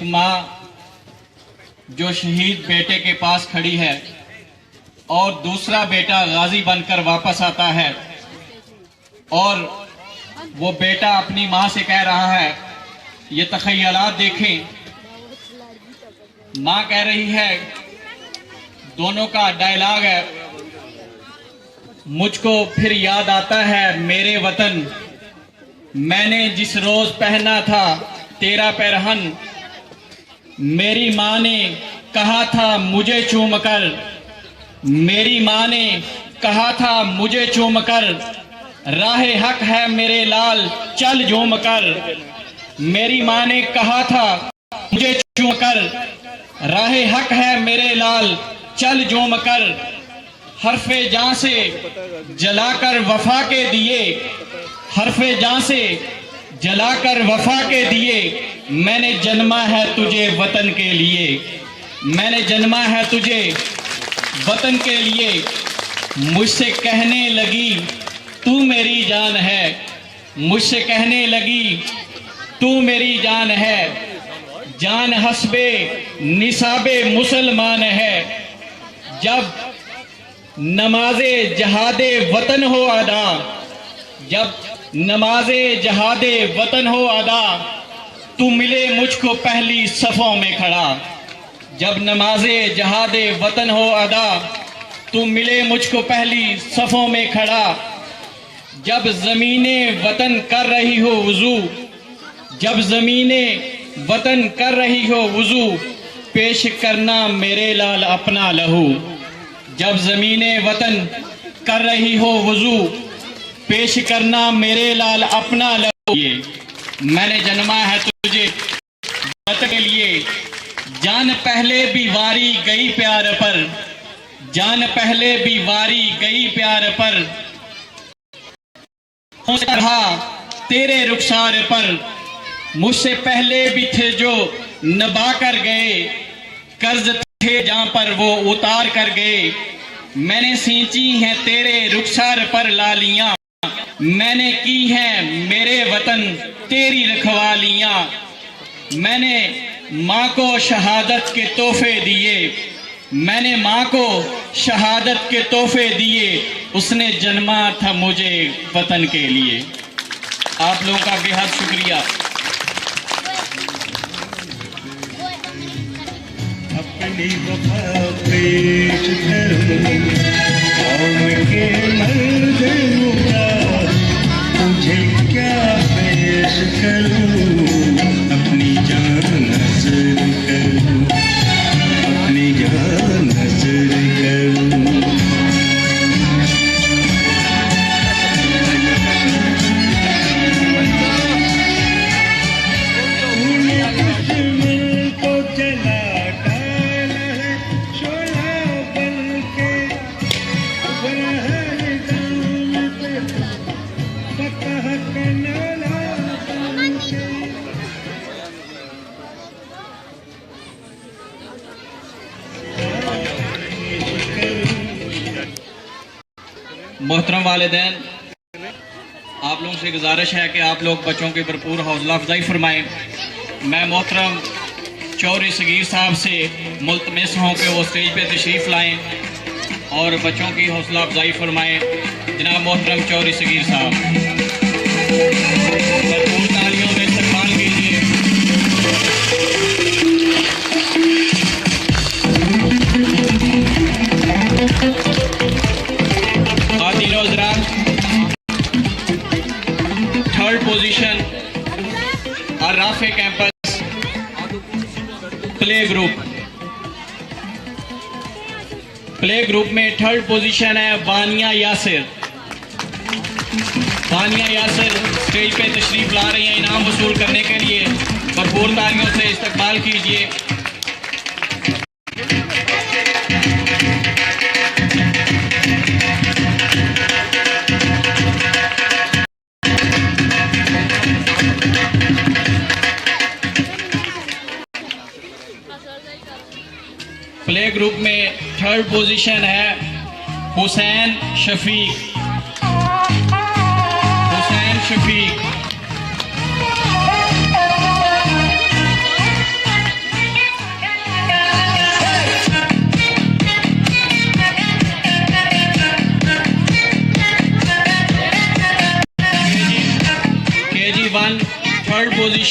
माँ जो शहीद बेटे के पास खड़ी है और दूसरा बेटा गाजी बनकर वापस आता है और वो बेटा अपनी माँ से कह रहा है, ये तखयलात देखें, माँ कह रही है, दोनों का डायलॉग है, मुझको फिर याद आता है मेरे वतन, मैंने जिस रोज पहना था तेरा पैरहन, मेरी माँ ने कहा था मुझे चूमकर, मेरी माँ ने कहा था मुझे चूमकर, राहे हक है मेरे लाल चल झूमकर, मेरी माँ ने कहा था मुझे चूमकर, राहे हक है मेरे लाल चल झूमकर, हरफे जान से जलाकर वफा के दिए, हरफे जान से जलाकर वफा के दिए, मैंने जन्मा है तुझे वतन के लिए, मैंने जन्मा है तुझे वतन के लिए, मुझसे कहने लगी तू मेरी जान है, मुझसे कहने लगी तू मेरी जान है, जान हस्बे निसाबे मुसलमान है, जब नमाजे जहादे वतन हो अदा, जब नमाजे जहादे वतन हो अदा, तू मिले मुझको पहली सफों में खड़ा, जब नमाजे जहादे वतन हो अदा, तू मिले मुझको पहली सफों में खड़ा, जब ज़मीने वतन कर रही हो वुज़ू, जब ज़मीने वतन कर रही हो वुज़ू, पेश करना मेरे लाल अपना लहू, जब ज़मीने वतन कर रही हो वुज़ू, पेश करना मेरे लाल अपना लहू, मैंने जन्मा है तुझे वतन के लिए, जान पहले भी वारी गई प्यार पर, जान पहले भी वारी गई प्यार पर, रहा तेरे रुखसार पर, मुझसे पहले भी थे जो नभा कर गए, कर्ज थे जहां पर वो उतार कर गए, मैंने सींची हैं तेरे रुखसार पर लालियां, मैंने की हैं मेरे वतन तेरी रखवालियां, मैंने माँ को शहादत के तोहफे दिए, मैंने माँ को शहादत के तोहफे दिए, उसने जन्मा था मुझे वतन के लिए। आप लोगों का बेहद शुक्रिया। अपनी वफा पेश करूं कौम के मर्दों का, मुझे क्या पेश करूं, अपनी जान नज़र करूं, अपनी जान नज़र करूं। मोहतरम वालिदैन, आप लोगों से गुजारिश है कि आप लोग बच्चों की भरपूर हौसला अफजाई फरमाएँ। मैं मोहतरम चौधरी सगीर साहब से मुल्तमिस हूँ कि वो स्टेज पे तशरीफ़ लाएँ और बच्चों की हौसला अफजाई फरमाएँ। जनाब मोहतरम चौधरी सगीर साहब, भरपूर तालियों में इस्तकबाल कीजिए। Third position अर्राफे campus play group में थर्ड पोजीशन है वानिया यासिर। वानिया यासिर स्टेज पे तशरीफ ला रही हैं इनाम वसूल करने के लिए, भरपूर तालियों से इस्तकबाल कीजिए। प्ले ग्रुप में थर्ड पोजीशन है हुसैन शफीक। Hussain Shafiq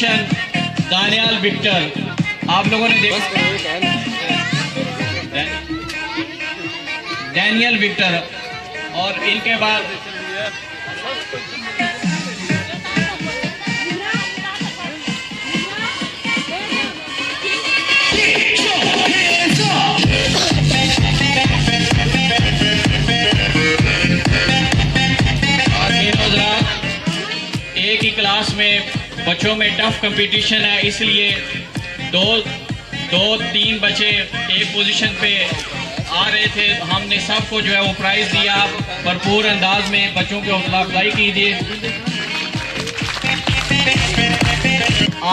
position Daniyal Victor. आप लोगों ने देखा डैनियल विक्टर। और इनके बाद एक ही क्लास में बच्चों में टफ कंपटीशन है, इसलिए दो तीन बच्चे एक पोजीशन पे आ रहे थे। हमने सबको जो है वो प्राइज दिया। भरपूर अंदाज में बच्चों की हौसला अफजाई कीजिए।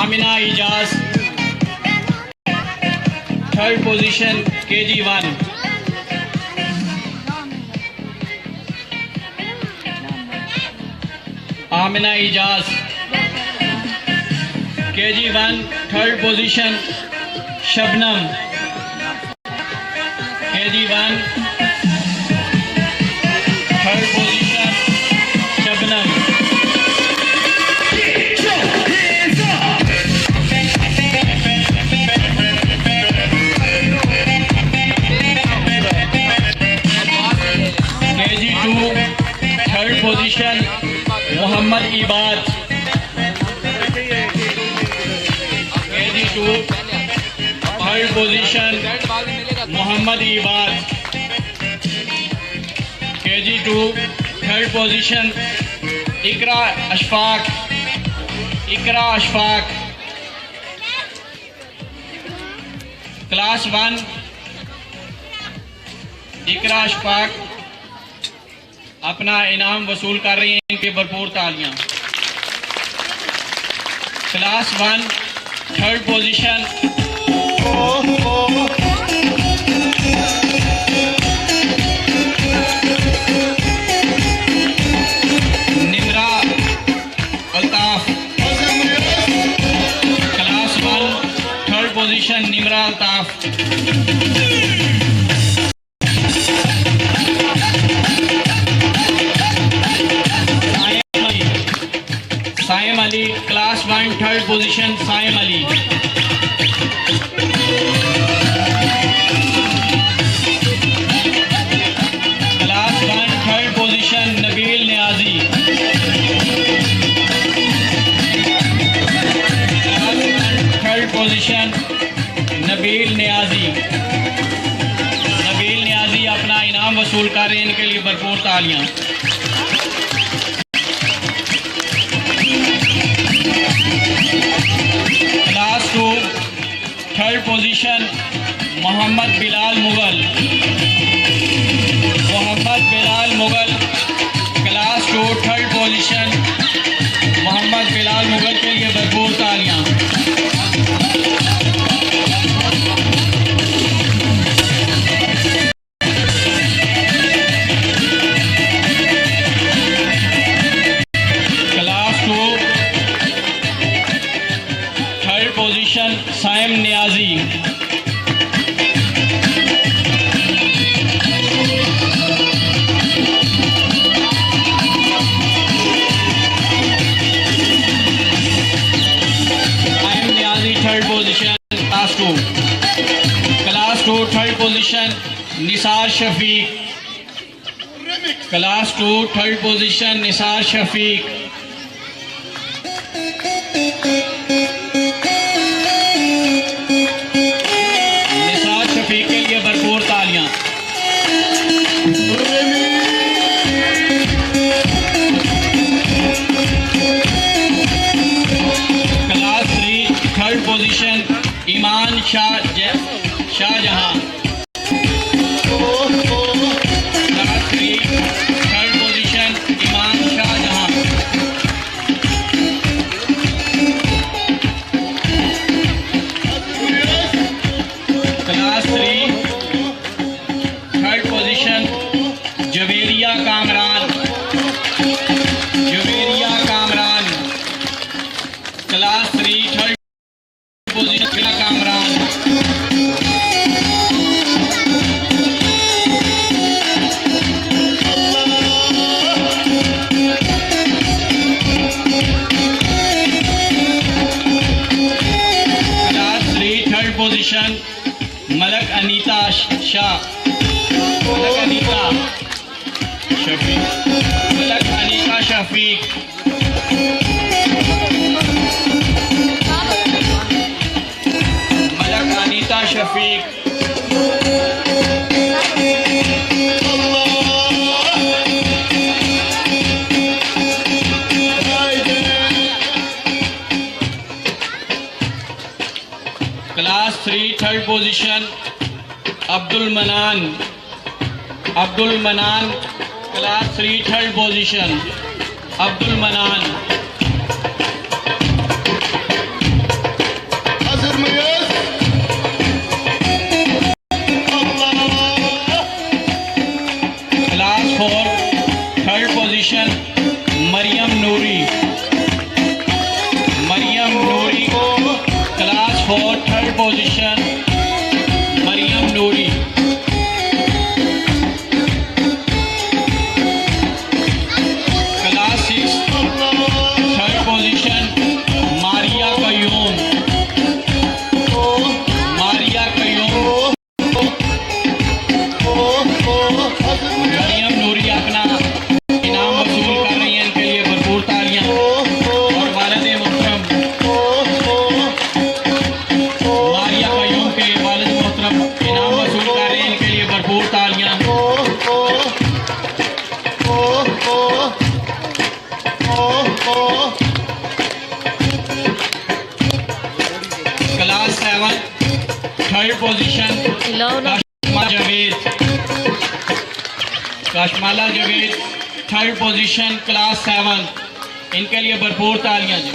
Amina Ijaz third position KG1। Amina Ijaz KG1 third position Shabnam KG1 third position Shabnam. KG2 third position Mohammad Ibad. KG2 third position Mohammad Ibad. KG2 third position Iqra Ashfaq. Class 1 Iqra Ashfaq अपना इनाम वसूल कर रही हैं। इनके भरपूर तालियां। Class 1 third position Nimra Altaf. Class 1 third position Nimra Altaf. Saim Ali class 1 third position Saim Ali. Class 1 third position Nabeel Niazi. Class 1 third position Nabeel Niazi अपना इनाम वसूल कर रहे हैं। इनके लिए भरपूर तालियां। Class 2 third position Mohammad Bilal Mughal. Class 2 third position Mohammad Bilal Mughal के लिए भरपूर तालियां। Class 2 third position Saim Niazi. Third position class 2 third position Nisar Shafiq. Class 2 third position Nisar Shafiq. Nisar Shafiq के लिए भरपूर तालियां। Class 3 third position Iman Shahjahan. Class 3 third position Iman Shahjahan. Class 3 third position Malak Anita Shah, Malak Anita Shafiq, Malak Anita Shafiq, Malak Anita Shafiq, class 3 third position Abdul Manan, Abdul Manan, class 3 third position Abdul Manan, class 4 third position Maryam Noori, Maryam Noori, class 4 third position Maryam Noori, class 6 third position Maria Qayyum, Maria Qayyum, Maryam Noori अपना इनाम वसूल कर रही हैं, इनके लिए भरपूर तालियां। और वालिद मोहतरम मारिया कयूम के वालिद मोहतरम इनाम वसूल कर रहे हैं, इनके लिए भरपूर तालियां। Class 7 third position Kashmala Javed, Kashmala Javed third position class 7, इनके लिए भरपूर तालियां जी।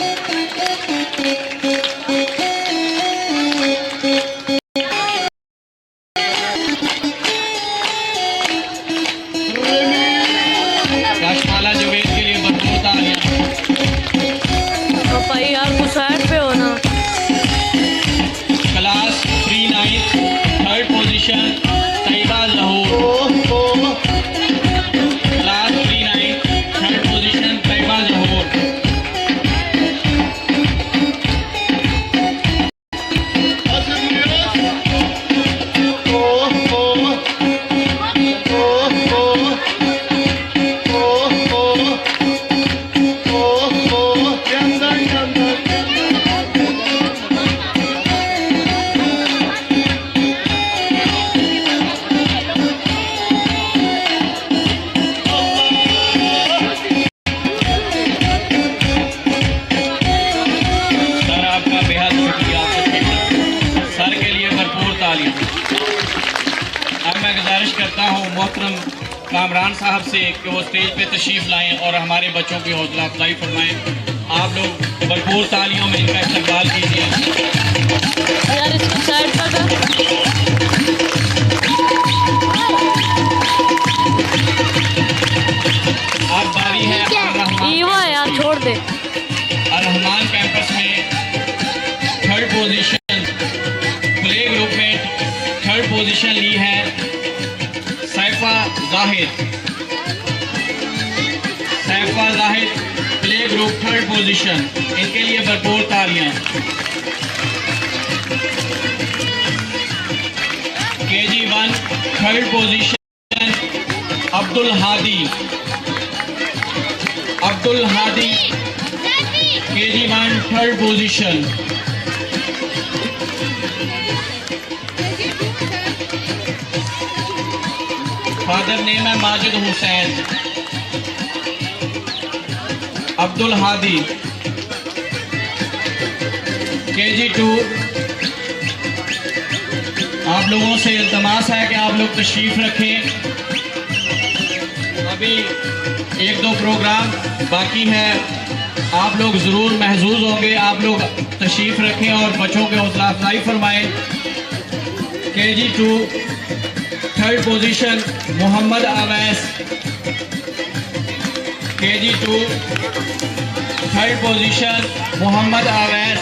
कशमाला जावेद के लिए भरपूर तालियां। भाई यार कुछ साइड पे हो ना। Class 3 ninth third position Tayyaba Zahoor, class 3 ninth third position Tayyaba Zahoor, sir आपका बेहद शुक्रिया, आप सबके सर के लिए भरपूर तालियां। अब मैं गुजारिश करता हूँ मोहतरम कामरान साहब से कि वो स्टेज पे तशरीफ़ लाएं और हमारे बच्चों की हौसला अफजाई फरमाएं। आप लोग भरपूर तालियों में इनका इस्तकबाल कीजिए। यार इसको साइड पर कर। अब बारी है ईवा यार छोड़ दे। अल-रहमान कैंपस में थर्ड पोजीशन प्ले ग्रुप में थर्ड पोजीशन ली है Saifa Zahid, Saifa Zahid play group third position, इनके लिए भरपूर तालियां। KG 1 third position Abdul Hadi, Abdul Hadi KG 1 third position, father name है माजिद हुसैन, अब्दुल हादी KG 2। आप लोगों से इल्तमास है कि आप लोग तशरीफ रखें, अभी 1-2 प्रोग्राम बाकी है, आप लोग ज़रूर महजूज होंगे। आप लोग तशरीफ रखें और बच्चों के हौसला अफजाई फरमाएं। KG 2 third position Mohammad Awais, KG 2 third position Mohammad Awais,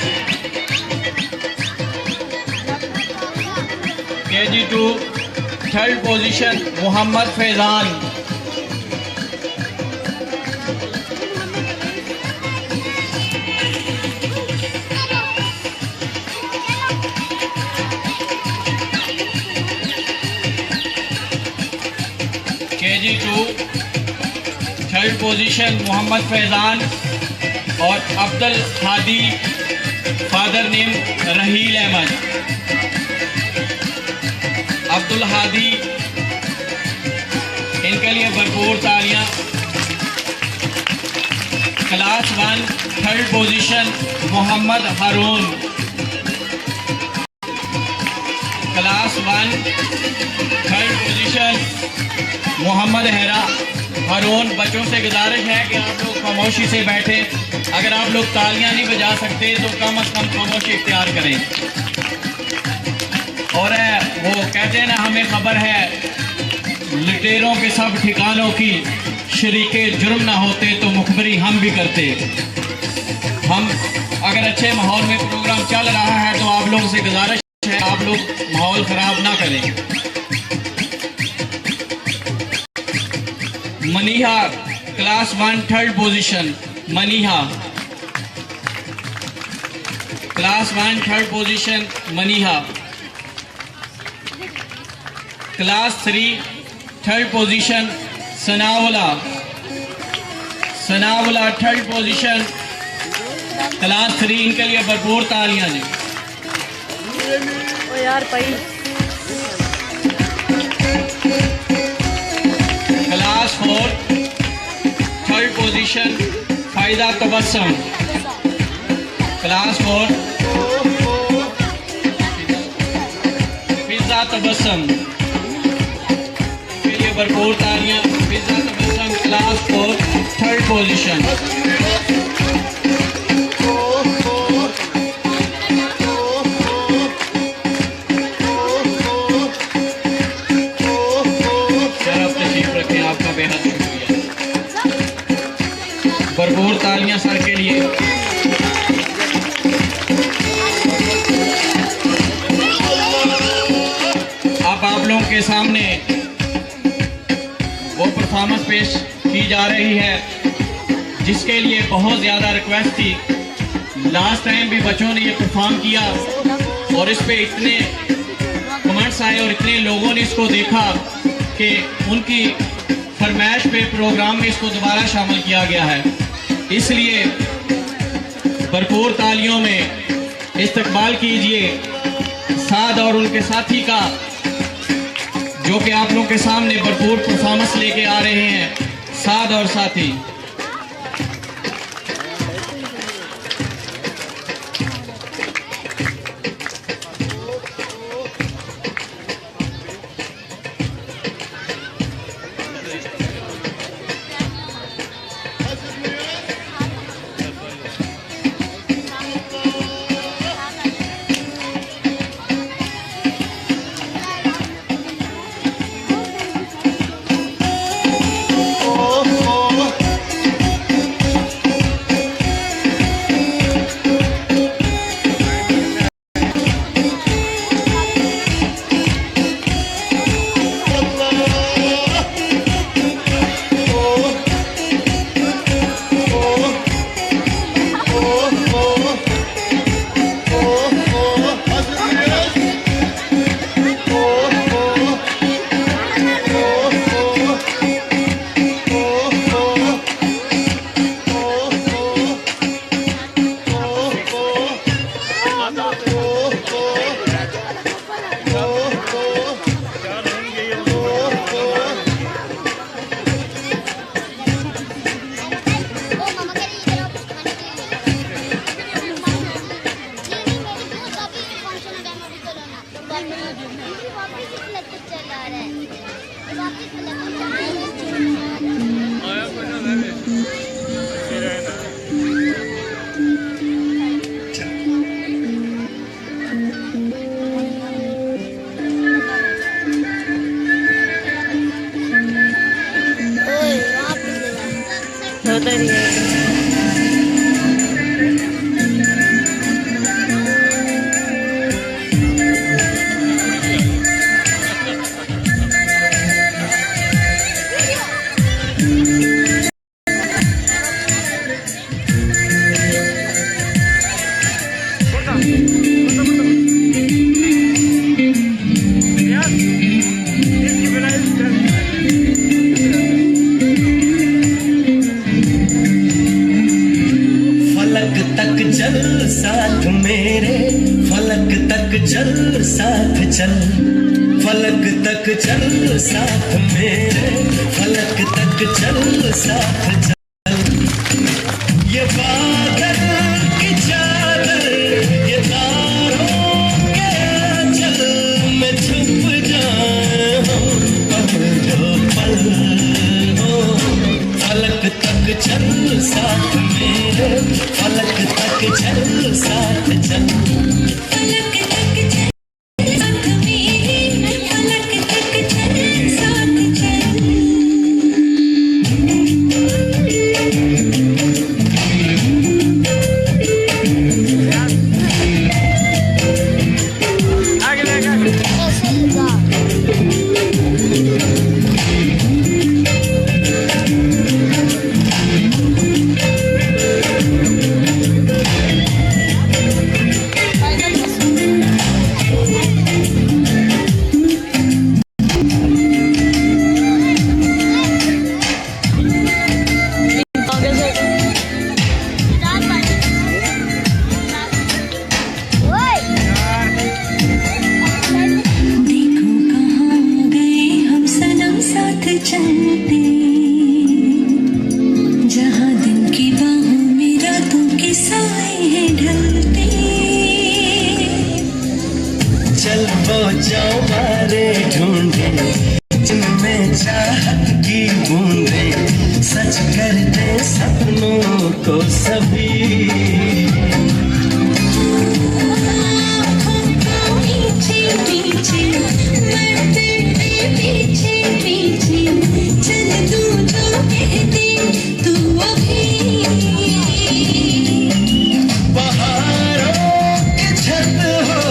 KG 2 third position Mohammad Faizan, KG2, third position Mohammad Faizan और अब्दुल हादी, फादर नेम रहील अहमद। अब्दुल हादी, इनके लिए भरपूर तालियां। Class 1 third position Mohammad Haroon. Class 1 third position Mohammad Haroon. बच्चों से गुजारिश है कि आप लोग खामोशी से बैठे। अगर आप लोग तालियां नहीं बजा सकते तो कम से कम खामोशी इख्तियार करें। और वो कहते हैं ना, हमें खबर है लुटेरों के सब ठिकानों की, शरीके जुर्म ना होते तो मुखबरी हम भी करते। हम अगर अच्छे माहौल में प्रोग्राम चल रहा है तो आप लोगों से गुजारिश है आप लोग माहौल खराब ना करें। Maniha, class 1 third position Maniha. Class 1 third position Maniha. Class 3 third position Sanaullah. Sanaullah third position class 3। इनके लिए भरपूर तालियां जी। ओ यार भाई। क्लास 4 थर्ड पोजीशन फायदा तबस्सुम। क्लास 4 फिजा तबस्सुम के लिए भरपूर तालियां। फिजा तबस्सुम क्लास 4 थर्ड पोजीशन। आपका बेहद शुक्रिया। भरपूर तालियां सर के लिए। अब आप लोगों के सामने वो परफॉर्मेंस पेश की जा रही है जिसके लिए बहुत ज़्यादा रिक्वेस्ट थी। लास्ट टाइम भी बच्चों ने ये परफॉर्म किया और इस पे इतने कमेंट्स आए और इतने लोगों ने इसको देखा कि उनकी फरमाइश पे प्रोग्राम में इसको दोबारा शामिल किया गया है। इसलिए भरपूर तालियों में इस्तकबाल कीजिए साद और उनके साथी का, जो कि आप लोगों के सामने भरपूर परफॉर्मेंस लेके आ रहे हैं। साद और साथी। उधर ही है। फलक तक चल साथ मेरे, फलक तक चल साथ चल। ये बादल की चादर, ये तारों के आंचल में छुप जाए हम पल जो पल हो। फलक तक चल साथ मेरे, फलक तक चल साथ चल। फलक तक चल साथ मेरे, फलक तक चल साथ चल। देखो कहाँ गए हम सनम साथ चलते, जहाँ दिन की बाहों में रातों के साए हैं ढलते। चल वो जाओ मारे ढूंढे, जिनमें चाहत की बूंदे, सच कर दे सपनों को सभी। पीछे पीछे मरते पीछे पीछे, चल तू जो कहते तू अभी। बहारों की छत हो,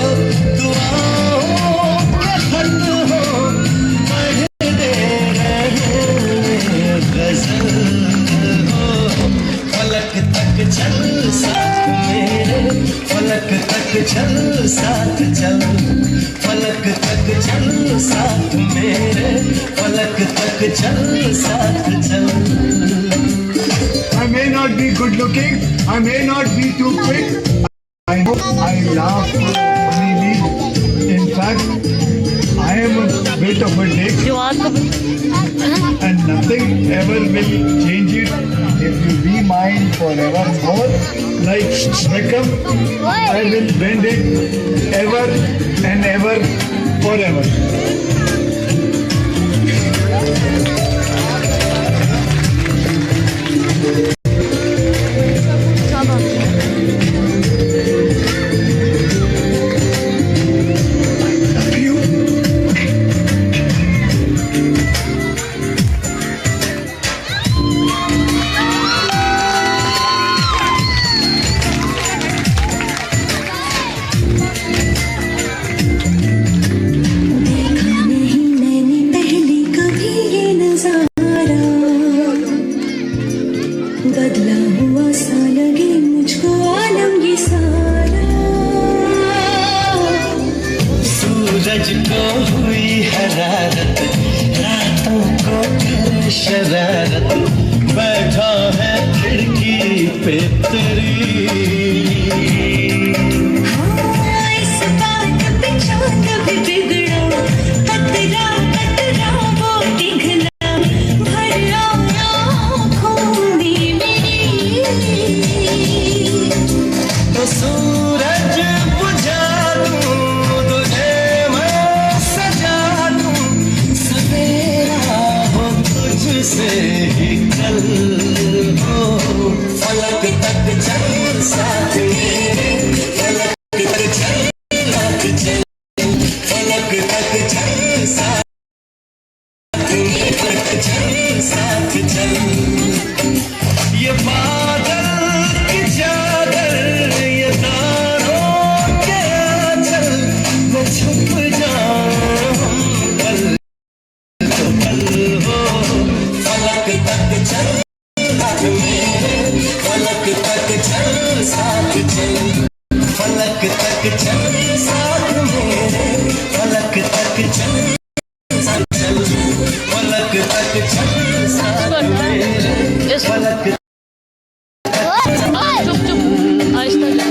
दुआओं का खत हो, पढ़ते रहे गजल हो। फलक तक चल साथ मेरे, फलक तक चल साथ चल। फलक तक चल साथ मेरे, फलक तक चल साथ चल। I may not be good looking, I may not be too quick. I hope I laugh freely. In fact, I am a bit of a dick जवान को and nothing ever will change it if you be mine forevermore. Like Beckham, I will bend it ever and ever forever. Love you. देखा नहीं मैंने पहले कभी ये नजारा, बदला हुआ सा लगे मुझको आलम ये सारा। सूरज को हुई हरारत, रातों को करे शरारत, बैठा है खिड़की पे तेरी। हाँ इस बात पे चांद भी बिगड़ा, कतरा कतरा वो पिघला, भर आया आँखों में मेरी। तो सूरज बुझा दूं, तुझे मैं सजा दूं, सवेरा हो तुझसे ही कल हो। फलक तक चल साथ मेरे, फलक तक चल साथ चल। फलक तक चल साथ मेरे, फलक चल साथ चल। ये बादल की चादर, ये तारों के आंचल में छुप जाऊं पल तो पल हो। फलक तक चल साथ मेरे, फलक तक चल साथ चल। फलक तक चल साथ मेरे, फलक तक चल साथ चल। फलक तक चल साथ मेरे, फलक चुप चुप आहिस्ता जा।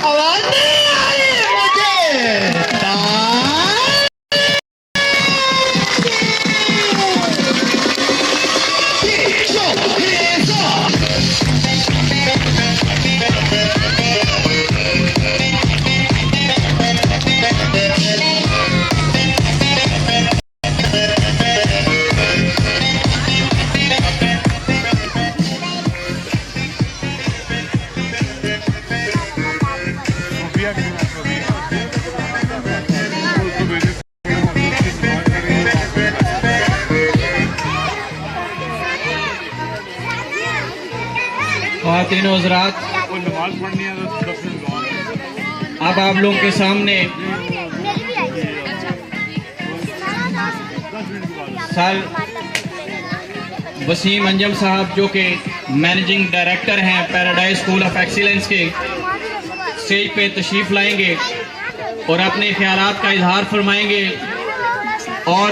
आवाज नहीं आ रही मुझे। ख़वातीन व हज़रात, अब आप लोगों के सामने सर वसीम अंजम साहब जो कि मैनेजिंग डायरेक्टर हैं पैराडाइज स्कूल ऑफ एक्सीलेंस के, स्टेज पे तशरीफ़ लाएंगे और अपने ख्यालात का इजहार फरमाएंगे और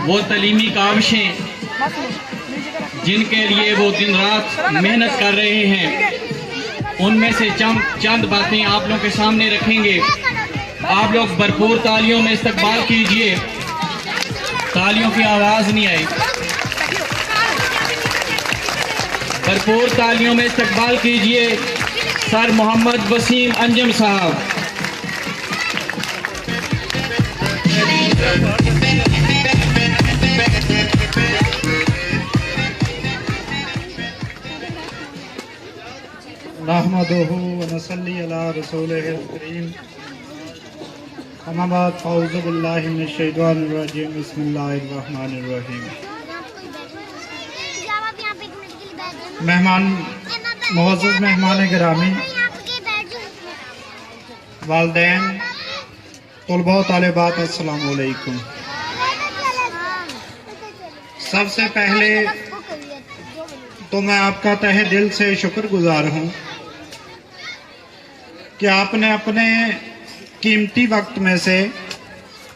वो तलीमी काविशें जिनके लिए वो दिन रात मेहनत कर रहे हैं उनमें से चंद बातें आप लोगों के सामने रखेंगे। आप लोग भरपूर तालियों में इस्तकबाल कीजिए। तालियों की आवाज़ नहीं आई। भरपूर तालियों में इस्तकबाल कीजिए सर मोहम्मद वसीम अंजम साहब। नहमदुहु व नसल्ली अला रसूलिहिल करीम। अम्मा बाद फ़अऊज़ु बिल्लाहि मिनश शैतानिर रजीम। बिस्मिल्लाहिर रहमानिर रहीम। मेहमान मुअज़्ज़ज़ मेहमान गिरामी, वालिदैन, तलबा व तालिबात, अस्सलामु अलैकुम। सबसे पहले तो मैं आपका तहे दिल से शुक्रगुजार हूँ कि आपने अपने कीमती वक्त में से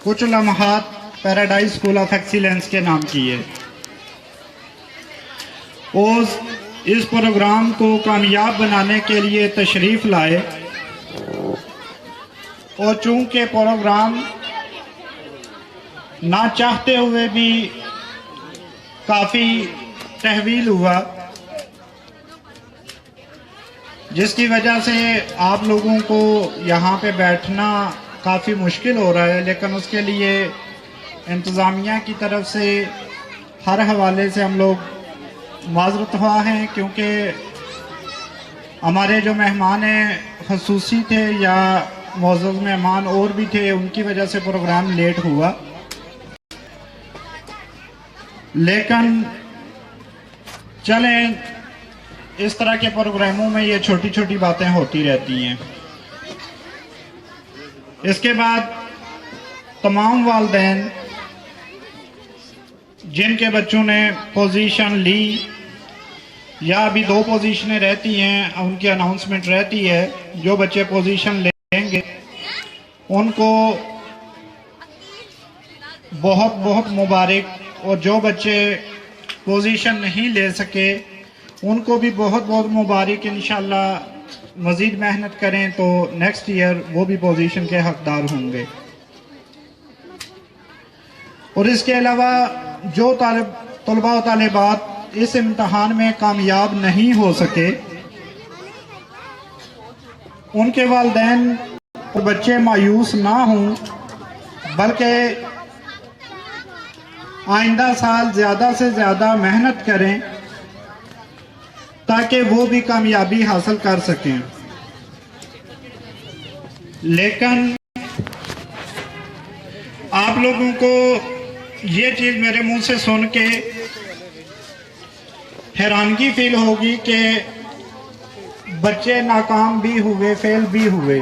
कुछ लम्हात पैराडाइज स्कूल ऑफ एक्सीलेंस के नाम किए और इस प्रोग्राम को कामयाब बनाने के लिए तशरीफ़ लाए। और चूंकि प्रोग्राम ना चाहते हुए भी काफ़ी तहवील हुआ, जिसकी वजह से आप लोगों को यहाँ पे बैठना काफ़ी मुश्किल हो रहा है, लेकिन उसके लिए इंतज़ामिया की तरफ से हर हवाले से हम लोग माज़रत ख़्वाह हैं, क्योंकि हमारे जो मेहमान ख़ुसूसी थे या मुअज़्ज़ज़ मेहमान और भी थे, उनकी वजह से प्रोग्राम लेट हुआ। लेकिन चलें, इस तरह के प्रोग्रामों में ये छोटी छोटी बातें होती रहती हैं। इसके बाद तमाम वालिदैन जिनके बच्चों ने पोजीशन ली या अभी 2 पोजीशनें रहती हैं, उनकी अनाउंसमेंट रहती है। जो बच्चे पोजीशन लेंगे उनको बहुत बहुत मुबारक, और जो बच्चे पोजीशन नहीं ले सके उनको भी बहुत बहुत मुबारक। इंशाल्लाह मज़ीद मेहनत करें तो नेक्स्ट ईयर वो भी पोजीशन के हकदार होंगे। और इसके अलावा जो तलबा व तालिबात इस इम्तहान में कामयाब नहीं हो सके, उनके वालिदैन और बच्चे मायूस ना हों, बल्कि आइंदा साल ज़्यादा से ज़्यादा मेहनत करें ताकि वो भी कामयाबी हासिल कर सकें। लेकिन आप लोगों को ये चीज़ मेरे मुंह से सुन के हैरानगी फील होगी कि बच्चे नाकाम भी हुए, फेल भी हुए,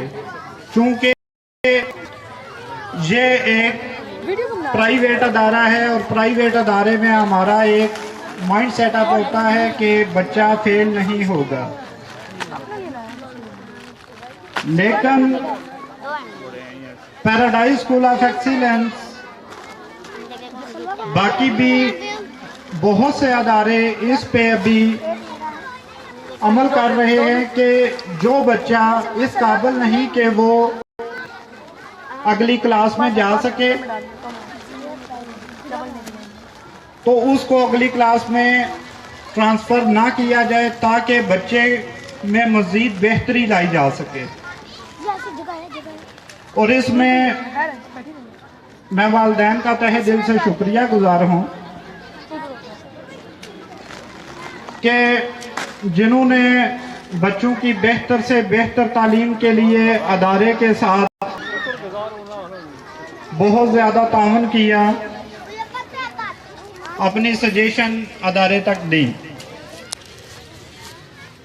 क्योंकि ये एक प्राइवेट अदारा है और प्राइवेट अदारे में हमारा एक माइंड सेटअप होता है कि बच्चा फेल नहीं होगा। लेकिन पैराडाइज स्कूल ऑफ एक्सीलेंस बाकी भी बहुत से अदारे इस पे अभी अमल कर रहे हैं कि जो बच्चा इस काबिल नहीं कि वो अगली क्लास में जा सके तो उसको अगली क्लास में ट्रांसफ़र ना किया जाए ताकि बच्चे में मज़ीद बेहतरी लाई जा सके। और इसमें मैं वालिदैन का तहे दिल से शुक्रिया गुजार हूँ कि जिन्होंने बच्चों की बेहतर से बेहतर तालीम के लिए अदारे के साथ बहुत ज़्यादा ताउन किया, अपनी सजेशन अदारे तक दी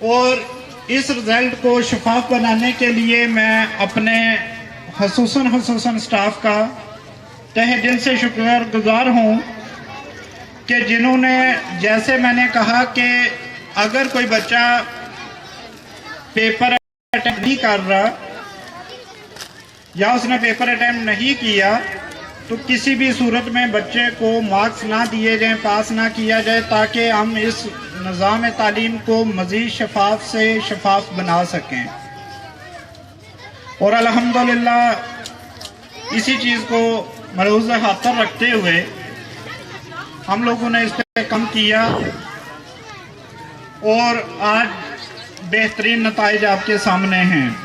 और इस रिज़ल्ट को शफाफ बनाने के लिए मैं अपने खसूसन स्टाफ का तहे दिल से शुक्रगुजार हूँ कि जिन्होंने, जैसे मैंने कहा कि अगर कोई बच्चा पेपर अटेम्प्ट नहीं कर रहा या उसने पेपर अटेम्प्ट नहीं किया तो किसी भी सूरत में बच्चे को मार्क्स ना दिए जाएं, पास ना किया जाए, ताकि हम इस निज़ाम तालीम को मज़ीद शफाफ से शफाफ बना सकें। और अल्हम्दुलिल्लाह इसी चीज़ को मलूज़ खातर रखते हुए हम लोगों ने इस पर काम किया और आज बेहतरीन नताइज आपके सामने हैं।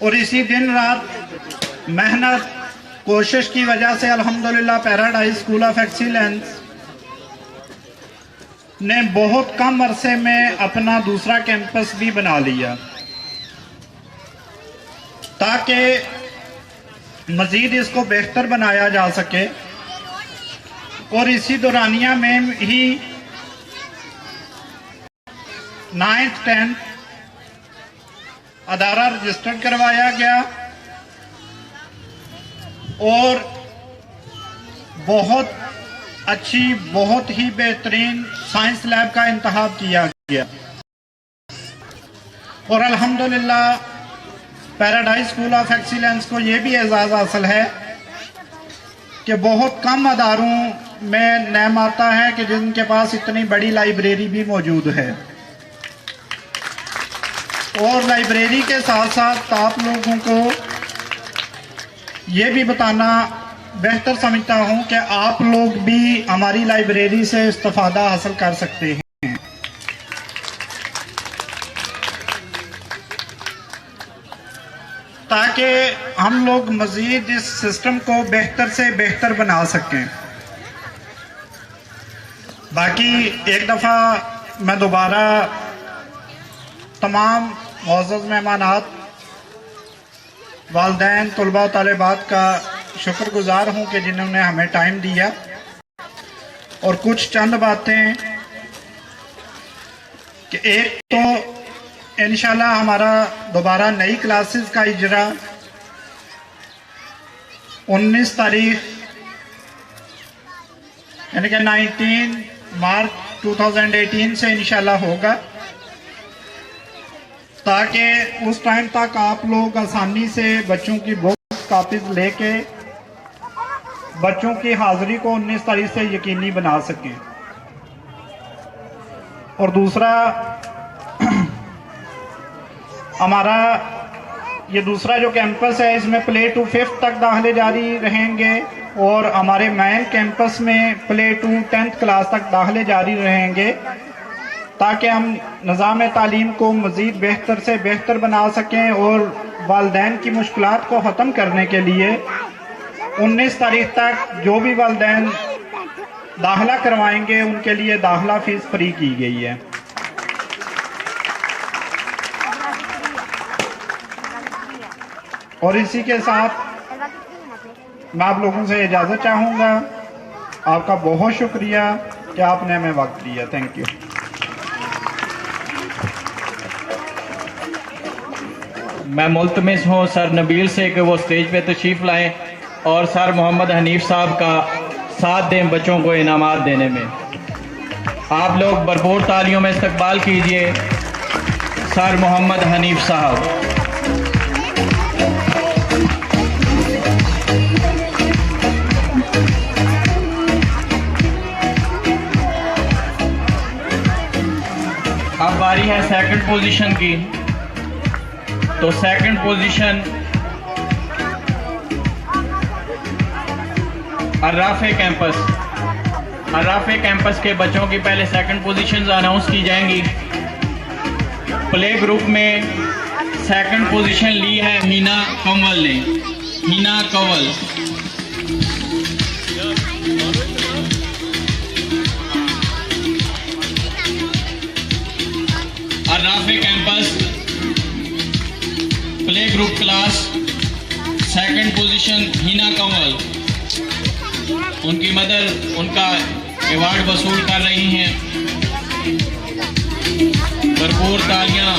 और इसी दिन रात मेहनत कोशिश की वजह से अल्हम्दुलिल्लाह पैराडाइज स्कूल ऑफ एक्सीलेंस ने बहुत कम अरसे में अपना दूसरा कैंपस भी बना लिया ताकि मज़ीद इसको बेहतर बनाया जा सके। और इसी दौरानिया में ही 9th 10th अदारा रजिस्टर्ड करवाया गया और बहुत अच्छी, बहुत ही बेहतरीन साइंस लैब का इंतखाब किया गया। और अल्हम्दुलिल्लाह पैराडाइज स्कूल ऑफ एक्सीलेंस को ये भी एजाज़ हासिल है कि बहुत कम अदारों में नाम आता है कि जिनके पास इतनी बड़ी लाइब्रेरी भी मौजूद है। और लाइब्रेरी के साथ साथ आप लोगों को ये भी बताना बेहतर समझता हूँ कि आप लोग भी हमारी लाइब्रेरी से इस्तिफादा हासिल कर सकते हैं। ताकि हम लोग मज़ीद इस सिस्टम को बेहतर से बेहतर बना सकें। बाकी एक दफ़ा मैं दोबारा तमाम मुअज़्ज़ज़ मेहमानात, वालिदैन, तलबा, तालिबात का शुक्रगुजार हूँ कि जिन्होंने हमें टाइम दिया। और कुछ चंद बातें कि एक तो इंशाल्लाह हमारा दोबारा नई क्लासेस का इजरा 19 तारीख यानी कि 19 मार्च 2018 से इंशाल्लाह होगा, ताकि उस टाइम तक आप लोग आसानी से बच्चों की बुक्स कापीज लेके बच्चों की हाजिरी को 19 तारीख से यकीनी बना सकें। और दूसरा, हमारा ये दूसरा जो कैंपस है इसमें प्ले टू 5th तक दाखिले जारी रहेंगे और हमारे मेन कैंपस में प्ले टू 10th क्लास तक दाखिले जारी रहेंगे, ताकि हम निज़ाम तालीम को मज़ीद बेहतर से बेहतर बना सकें। और वालिदैन की मुश्किलात को ख़त्म करने के लिए 19 तारीख तक जो भी वालिदैन दाखिला करवाएंगे उनके लिए दाखिला फ़ीस फ्री की गई है। और इसी के साथ मैं आप लोगों से इजाज़त चाहूँगा। आपका बहुत शुक्रिया कि आपने हमें वक्त दिया। Thank you. मैं मुल्तमिस हूँ सर नबील से कि वो स्टेज पे तशरीफ़ लाएं और सर मोहम्मद हनीफ साहब का साथ दें बच्चों को इनामात देने में। आप लोग भरपूर तालियों में इस्तकबाल कीजिए सर मोहम्मद हनीफ साहब। बारी है सेकंड पोजीशन की। तो second position अर्राफे campus. Arrafay campus के बच्चों की पहले सेकंड पोजीशंस अनाउंस की जाएंगी। प्ले ग्रुप में सेकंड पोजीशन ली है हीना कंवल ने। Heena Kanwal. Arrafay campus play group class second position Heena Kanwal. उनकी मदर उनका अवार्ड वसूल कर रही हैं। भरपूर तालियां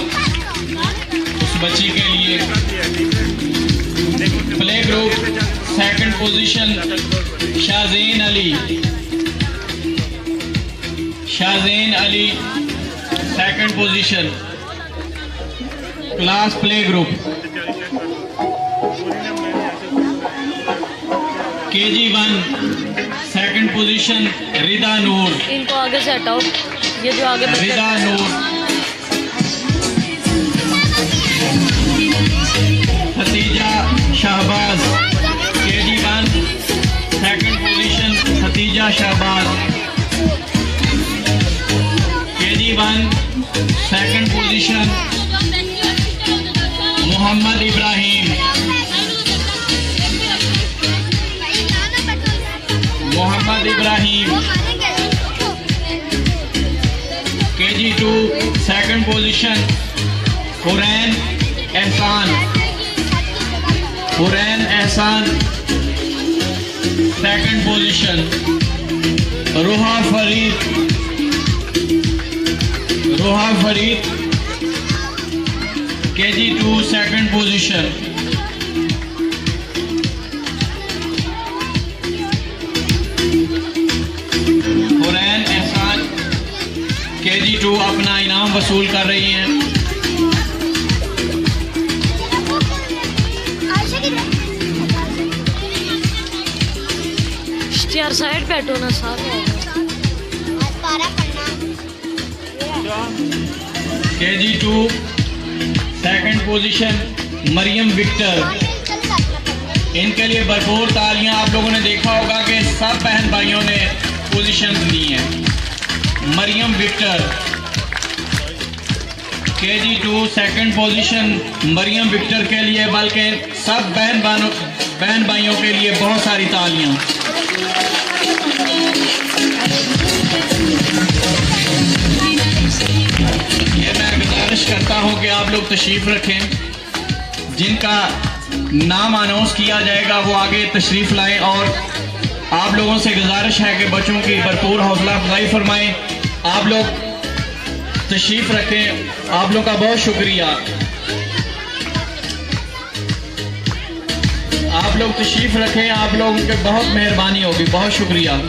उस बच्ची के लिए। Play group second position Shahzain Ali. Shahzain Ali second position class play group. KG1 second position Rida Noor. इनको आगे से हटाओ, ये जो आगे बच्चे- Rida Noor. Khatija Shahbaz. KG1 second position Khatija Shahbaz. KG1 second position Mohammad Ibrahim. Mohammad Ibrahim. KG2 second position Huraine Ehsan. Huraine Ehsan second position. Roha Farid. Roha Farid KG2 second position. Huraine Ehsan KG2 अपना इनाम वसूल कर रही हैं। यार साइड पे हटो ना, साथ में KG2 second position Mariam Victor. इनके लिए भरपूर तालियां। आप लोगों ने देखा होगा कि सब बहन भाइयों ने पोजीशन ली हैं। Mariam Victor KG2 second position Mariam Victor के लिए, बल्कि सब बहन भाइयों के लिए बहुत सारी तालियां। ये मैं गुजारिश करता हूं कि आप लोग तशरीफ रखें। जिनका नाम अनाउंस किया जाएगा वो आगे तशरीफ लाएं। और आप लोगों से गुजारिश है कि बच्चों की भरपूर हौसला अफजाई फरमाएं। आप लोग तशरीफ रखें। आप लोग का बहुत शुक्रिया। आप लोग तशरीफ रखें। आप लोगों की बहुत मेहरबानी होगी। बहुत शुक्रिया।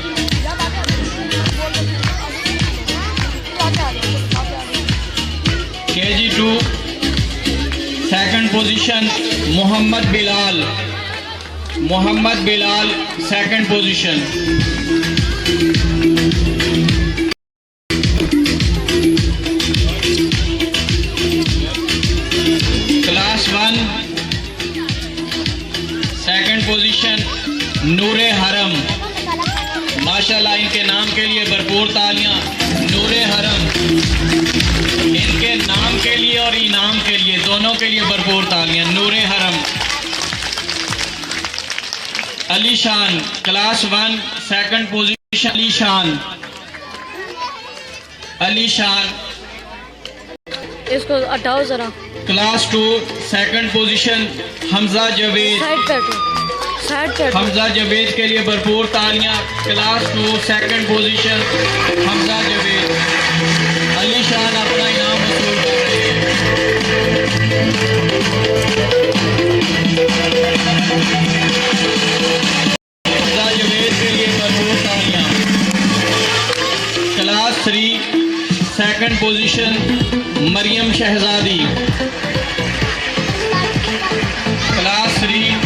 KG2 second position Mohammad Bilal. Mohammad Bilal second position. Class 1 second position Noore Haram. माशाल्लाह इनके नाम के लिए भरपूर तालियां। नूरे हरम इनके नाम के लिए और इनाम के लिए, दोनों के लिए भरपूर तालियां। नूरे हरम। अली शान क्लास 1 सेकंड पोजीशन। अली शान। अली शान इसको हटाओ जरा। Class 2 second position Hamza Javed. Side पे हटो, साइड पे हटो। हमजा जवेद के लिए भरपूर तालियां। Class 2 second position Hamza Javed. Ali शान अपना इनाम वसूल कर रहे हैं। हमजा जवेद के लिए भरपूर तालियां। Class 3 second position Mariam Shahzadi. Class 3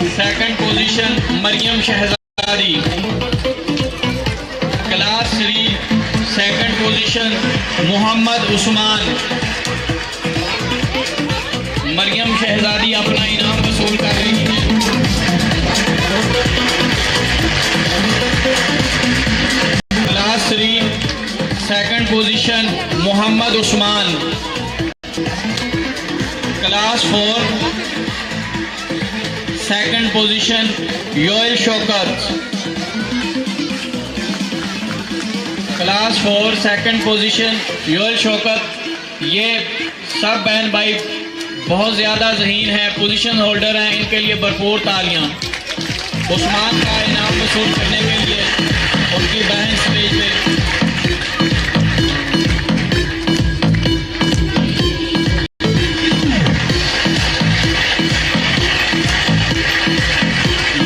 second position Mariam Shahzadi. Class 3 second position position Mohammad Usman. Mariam Shahzadi अपना इनाम वसूल कर रही है। Class 3 second position Mohammad Usman. Class 4 second position Yoel Shaukat. Class 4 second position Yoel Shaukat. ये सब बहन भाई बहुत ज़्यादा ज़हीन है, पोजीशन होल्डर हैं, इनके लिए भरपूर तालियां। उस्मान का इनाम वसूल करने के लिए उनकी बहन स्टेज पे।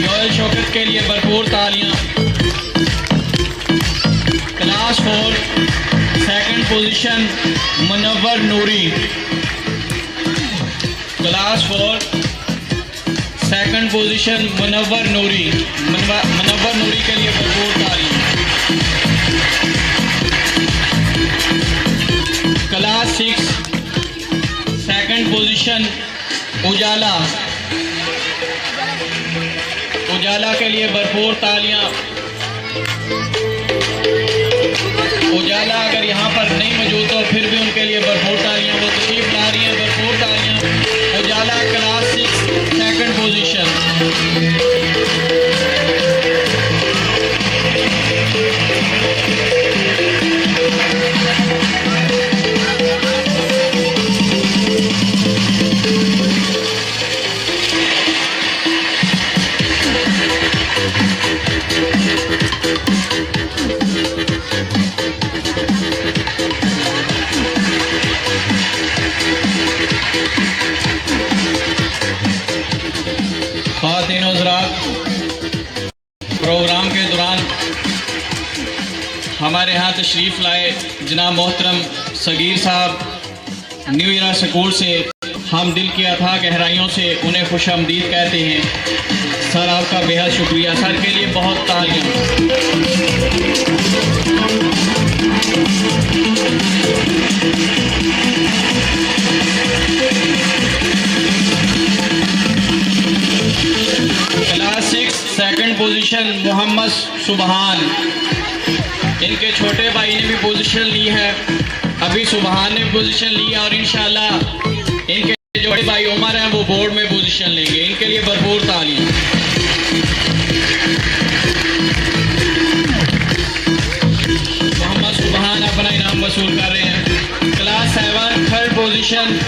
योएल शौकत के लिए भरपूर तालियां। क्लास 4 सेकंड पोजीशन मुनव्वर नूरी। क्लास 4 सेकंड पोजीशन मुनव्वर नूरी। मुनव्वर नूरी के लिए भरपूर तालियां। क्लास 6 सेकंड पोजीशन उजाला। उजाला के लिए भरपूर तालियां। उजाला अगर यहाँ पर नहीं मौजूद तो फिर भी उनके लिए भरपूर तालियां। वो तशरीफ ला रही है, भरपूर तालियां। उजाला क्लास 6 सेकंड पोजीशन। ख़वातीन और हज़रात, प्रोग्राम के दौरान हमारे यहाँ तशरीफ़ लाए जनाब मोहतरम सगीर साहब न्यू ईरा स्कूल से, हम दिल की अथाह गहराइयों से उन्हें खुश आमदीद कहते हैं। सर आपका बेहद शुक्रिया। सर के लिए बहुत तालियां। क्लास 6 सेकंड पोजीशन मोहम्मद सुबहान। इनके छोटे भाई ने भी पोजीशन ली है, अभी सुबहान ने पोजीशन ली है और इंशाल्लाह इनके जो बड़े भाई उमर हैं वो बोर्ड में पोजीशन लेंगे। इनके लिए भरपूर तालियां। मोहम्मद सुबहान अपना इनाम वसूल कर रहे हैं। Class 7 third position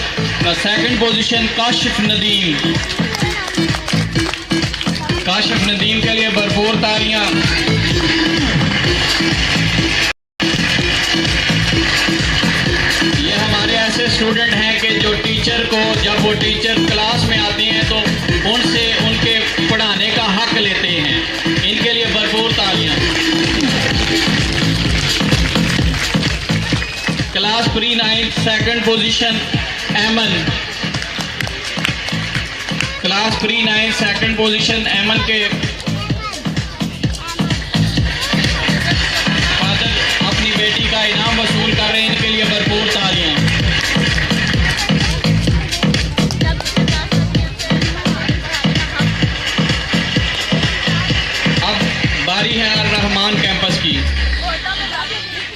second position Kashif Nadeem. Kashif Nadeem के लिए भरपूर तालियां। ये हमारे ऐसे स्टूडेंट हैं कि जो टीचर को जब वो टीचर क्लास में आते हैं तो उनसे उनके पढ़ाने का हक लेते हैं। इनके लिए भरपूर तालियां। क्लास 3 सेकंड पोजीशन एमन। क्लास 3 सेकंड पोजीशन एमन के फादर अपनी बेटी का इनाम वसूल कर रहे हैं। इनके लिए भरपूर तालियां। अब बारी है अर-रहमान कैंपस की।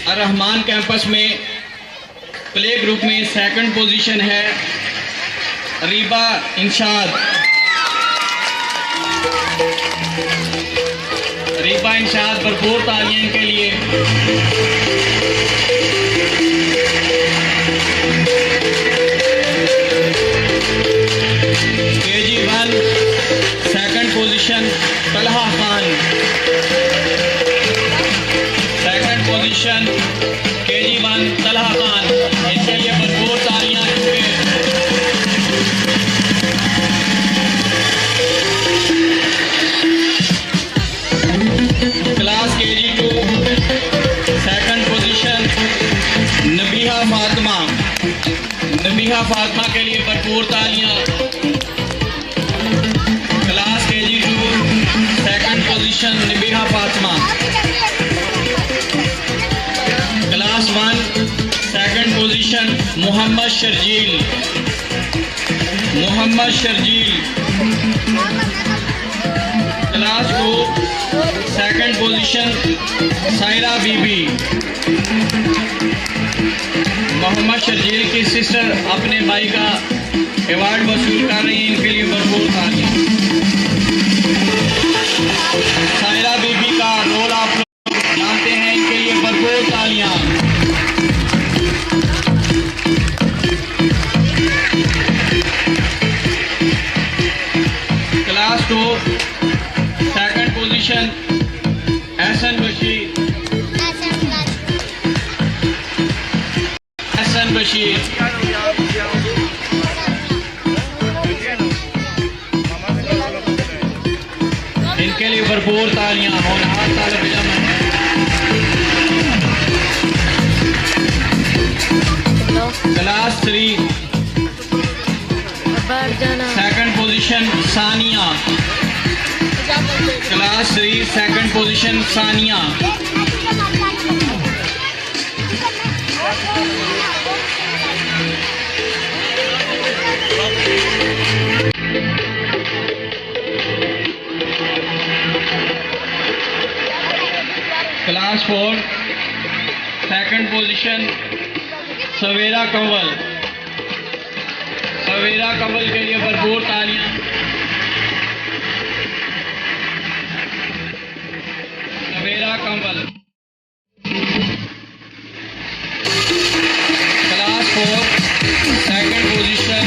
अर-रहमान कैंपस में प्ले ग्रुप में सेकंड पोजीशन है रीबा इंशाद। रीबा इंशाद भरपूर तालियां इनके लिए। KG1 second position Talha Khan. Second position KG1 Talha Khan. इनके लिए भरपूर तालियां। Class KG2 second position Nabiha Fatima. Nabiha Fatima के लिए भरपूर तालियां। Class KG2 second Mohammad Sharjeel. Class 2 second position Saira Bibi. Mohammad Sharjeel की सिस्टर अपने भाई का अवार्ड वसूल कर रही हैं, इनके लिए भरपूर तालियां। सायरा बीबी का रोल आप लोग जानते हैं, इनके लिए भरपूर तालियां। Class 2 second position Ehsan Bashir. इनके लिए भरपूर तालियां। होनहार तालिब इल्म हैं। क्लास 3 बैठ जाना। Second position Sania. Class 3 second position Sania. Class 4 second position Savera Kanwal के लिए भरपूर तालियां। Savera Kanwal. Class 4 second position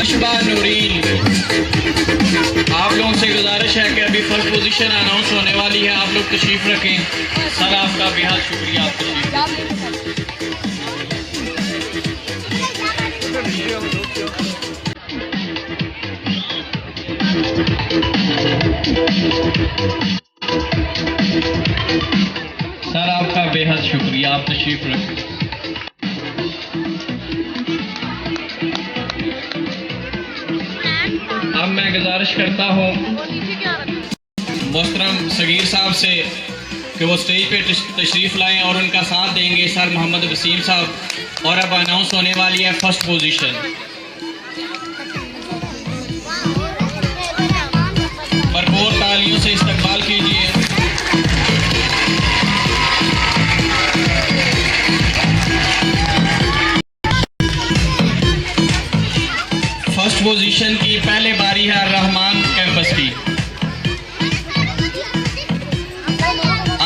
Ashba Noreen. आप लोगों से गुजारिश है कि अभी फर्स्ट पोजीशन अनाउंस होने वाली है, आप लोग तशरीफ रखें। सर आपका बेहद शुक्रिया, आप तशरीफ सर आपका बेहद शुक्रिया, आप तशरीफ रखें। अब मैं गुजारिश करता हूँ मोहतरम सगीर साहब से कि वो स्टेज पे तशरीफ लाएं और उनका साथ देंगे सर मोहम्मद वसीम साहब। और अब अनाउंस होने वाली है फर्स्ट पोजीशन। भरपूर तालियों से इस्तकबाल कीजिए। फर्स्ट पोजीशन की पहले बारी है रहमान कैंपस की।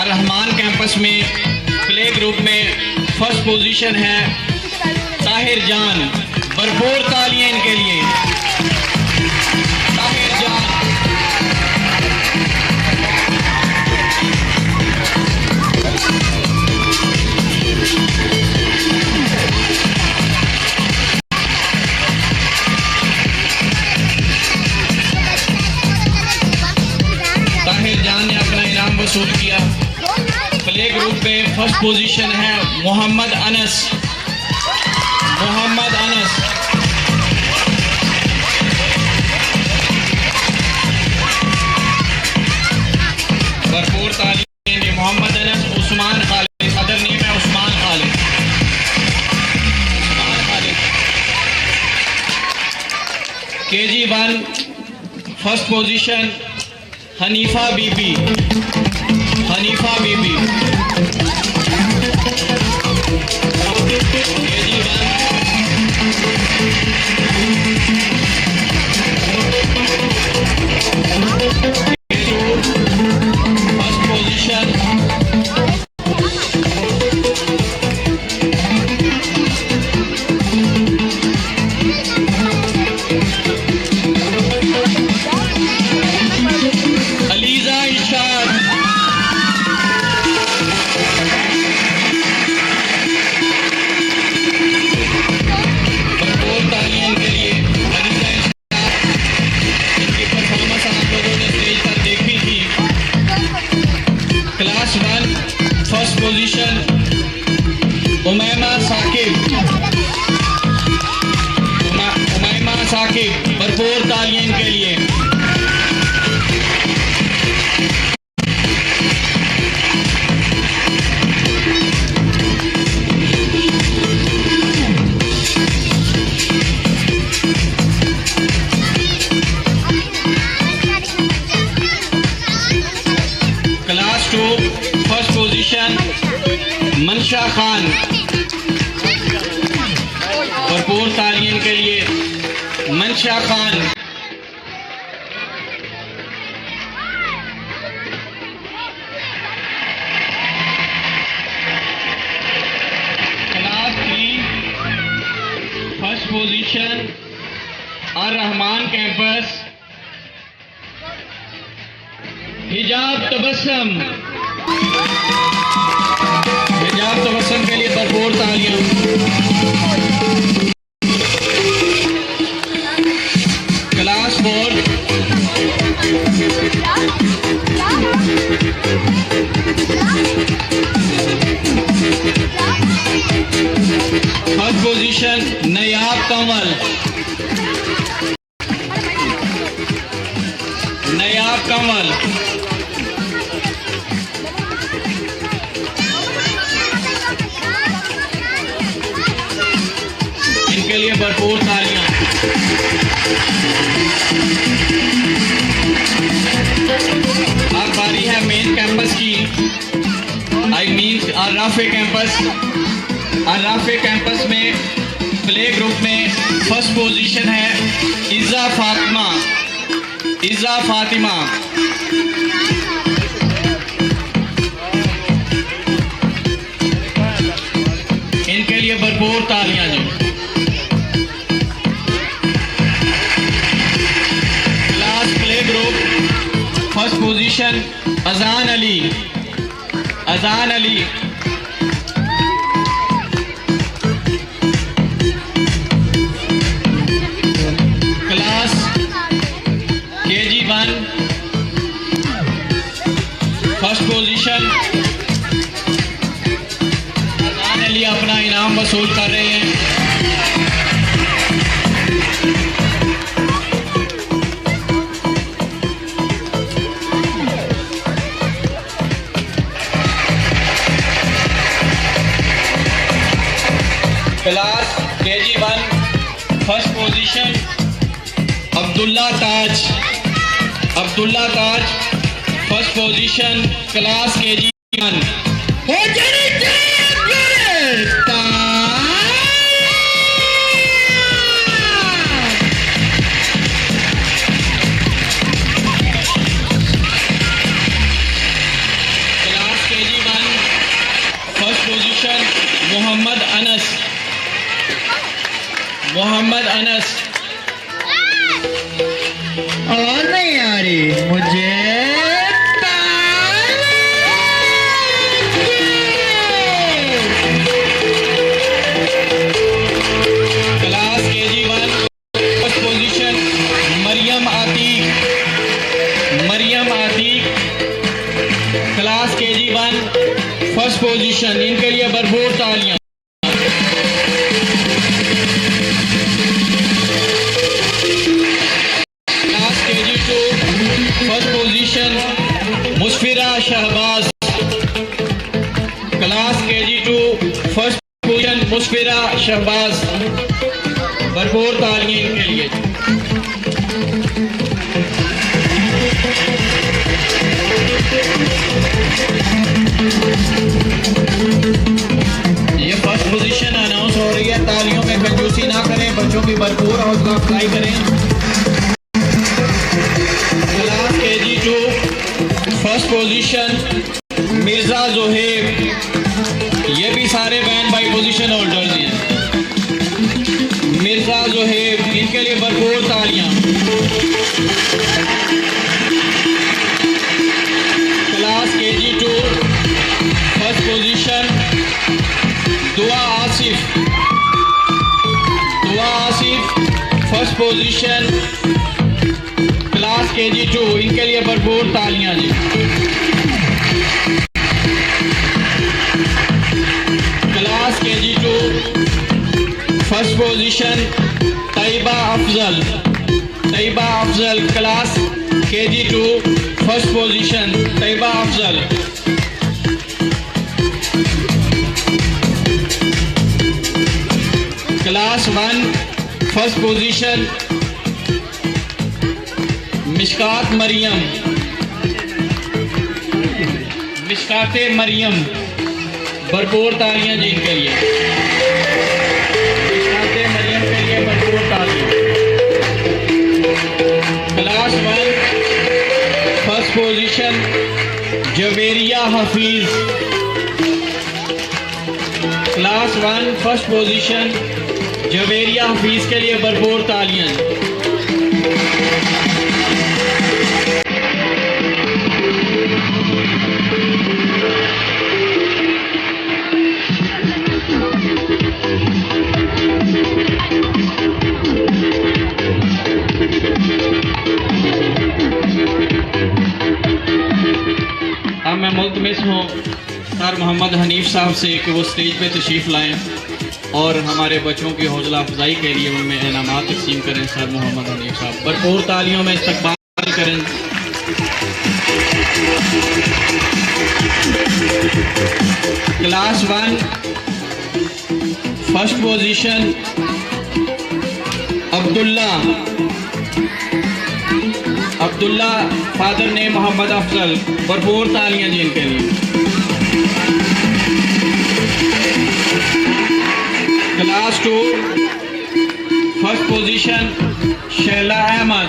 रहमान कैंपस में प्ले ग्रुप में फर्स्ट पोजीशन है ताहिर जान। भरपूर तालियां इनके लिए। ताहिर जान। ताहिर जान ने अपना इनाम वसूल किया। प्ले ग्रुप में फर्स्ट पोजीशन है मोहम्मद अनस। भरपूर तालियां। मोहम्मद अनस। उस्मान खालिद, अदर नेम है Usman Khalid. KG1 first position Hanifa Bibi. First position Aliza Irshad. भरपूर तालियां के लिए अलीजा इरशाद। इनकी परफॉर्मेंस आप लोगों ने स्टेज पर देखी थी। Class 1 first position Umaima Saqib. भरपूर तालियां इनके लिए। मंशा खान, भरपूर तालियों के लिए मंशा खान। क्लास 3 फर्स्ट पोजीशन और रहमान कैंपस, हिजाब तबस्सुम। हिजाब तबस्सुम के लिए भरपूर तालियां। क्लास 4 फर्स्ट पोजीशन नयाब कमल, नयाब कमल। इनके लिए भरपूर तालियां। अब बारी है मेन कैंपस की, I mean Arrafay campus. Arrafay campus में प्ले ग्रुप में फर्स्ट पोजीशन है इज़ा फातिमा, इज़ा फातिमा। इनके लिए भरपूर तालियां जी। Class play group first position Azan Ali, अजान Ali. Class KG1 first position Azan Ali अपना इनाम वसूल कर रहे हैं। Class KG1 first position Abdullah Taj, Abdullah Taj first position class KG1। Class KG1 first position Mohammad Anas, Mohammad Anas. और नहीं आ रही मुझे class KG1 first position Maryam Atiq, Maryam Atiq class KG1 first position. इनके लिए भरपूर तालियां। First position Musfira Shahbaz, class KG2 first position Musfira Shahbaz. भरपूर तालियां इनके लिए। ये फर्स्ट पोजीशन अनाउंस हो रही है। तालियों में कंजूसी ना करें, बच्चों की भरपूर हौसला अफजाई करें। KG2 first position Mirza Zoheb, ये भी सारे बैन बाई पोजीशन होल्डर्स हैं। मिर्जा जोहेब, इनके लिए भरपूर तालियां। क्लास KG2 फर्स्ट पोजीशन दुआ आसिफ, दुआ Asif first position class KG2। इनके लिए भरपूर तालियां जी। Class KG2 first position Tayyaba Afzal, Tayyaba Afzal class KG2 first position Tayyaba Afzal. Class 1 first position Mishkat Maryam, Mishkate Maryam भरपूर तालियां जी इनके लिए। इस्माते मरियम के लिए भरपूर तालियां। Class 1 first position Javeria Hafeez. Class 1 first position Javeria Hafeez के लिए भरपूर तालियां। अब मैं मुल्तमिस हूँ सर मोहम्मद हनीफ साहब से कि वो स्टेज पे तशरीफ़ लाएं और हमारे बच्चों की हौसला अफजाई के लिए उनमें इनामात तकसीम करें। सर मोहम्मद हनीफ साहब भरपूर तालियों में इस्तकबाल करें। Class 1 first position Abdullah father ने मोहम्मद अफजल। भरपूर तालियां जी इनके लिए। Class 2 first position Shaila Ahmed.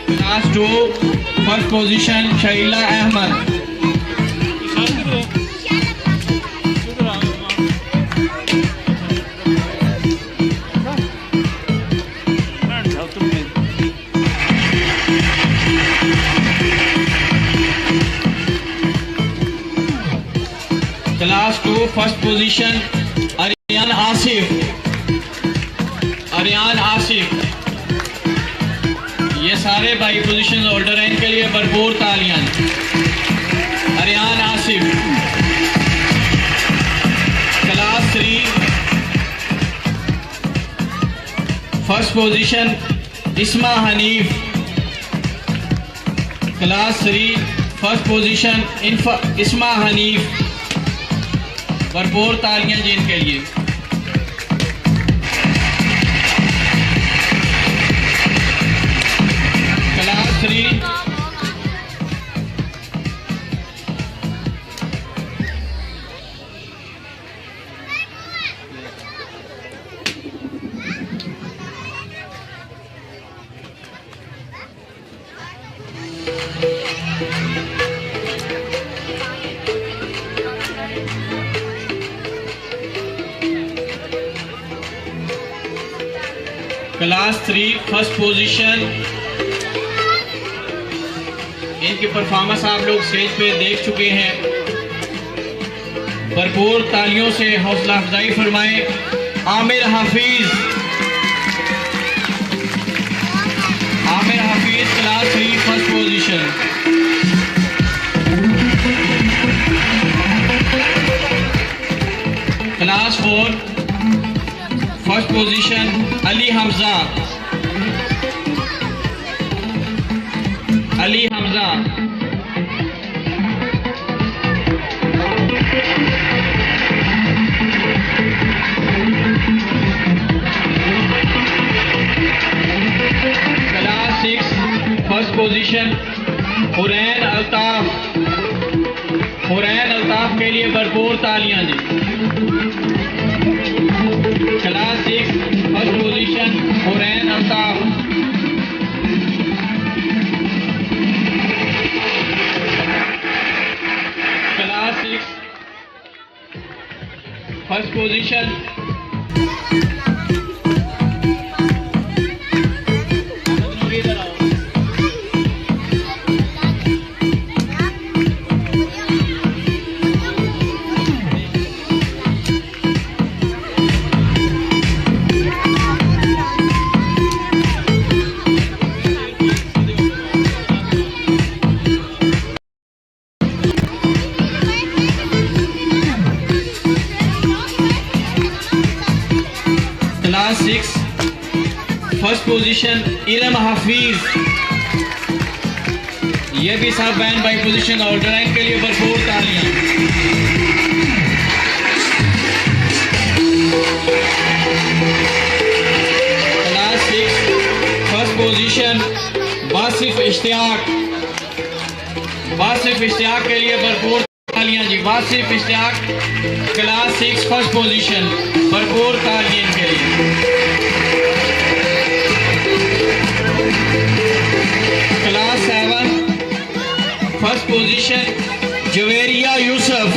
Class 2 first position Shaila Ahmed. Class 2 first position Ariyan Asif. ये सारे भाई पोजीशन होल्डर हैं, इनके लिए भरपूर तालियां। Ariyan Asif. Class 3 first position इस्मा हनीफ। क्लास 3 फर्स्ट पोजीशन इस्मा हनीफ। भरपूर तालियां जी इनके लिए। Class 3 class 3 first position. इनकी परफॉर्मेंस आप लोग स्टेज पे देख चुके हैं। भरपूर तालियों से हौसला अफजाई फरमाएं। Aamir Hafeez class 3 first position. Class 4 first position Ali Hamza. Class 6 first position Huraine Altaf के लिए भरपूर तालियां जी। Class 6 first position Huraine Altaf. Class 6 first position class 6 first position Iram Hafeez. ये भी सब बैंड बाई पोजीशन होल्डर हैं, इनके लिए भरपूर तालियां। Class 6 first position Wasif Ishtiaq के लिए भरपूर तालियां जी। Wasif Ishtiaq class 6 first position, भरपूर तालियां के लिए। Class 7 first position Javeria Yousuf